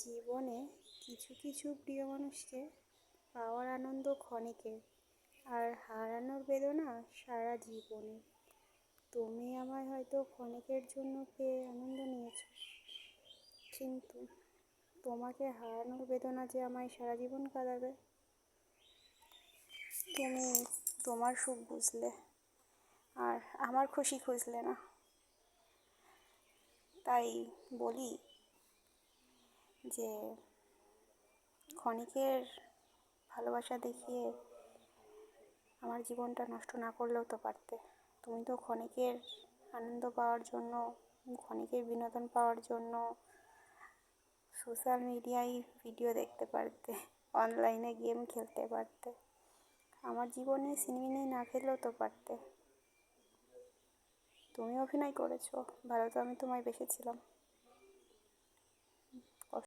জীবনে কিছু কিছু প্রিয় মানুষকে পাওয়ার আনন্দ ক্ষণিকের, আর হারানোর বেদনা সারা জীবনের। তুমি আমায় হয়তো ক্ষণিকের জন্য পেয়ে আনন্দ নিয়েছো, কিন্তু তোমাকে হারানোর বেদনা যে আমায় সারা জীবন কাঁদাবে। তুমি তোমার সুখ বুঝলে, আর আমার খুশি খুঁজলে না। তাই বলি যে ক্ষণিকের ভালোবাসা দেখিয়ে আমার জীবনটা নষ্ট না করলেও তো পারতে। তুমি তো ক্ষণিকের আনন্দ পাওয়ার জন্য, ক্ষণিকের বিনোদন পাওয়ার জন্য সোশ্যাল মিডিয়ায় ভিডিও দেখতে পারতে, অনলাইনে গেম খেলতে পারতে। আমার জীবনে সিনেমিনি না খেললেও তো পারতে। তুমি অভিনয় করেছো, ভালো তো আমি তোমায় বেসেছিলাম।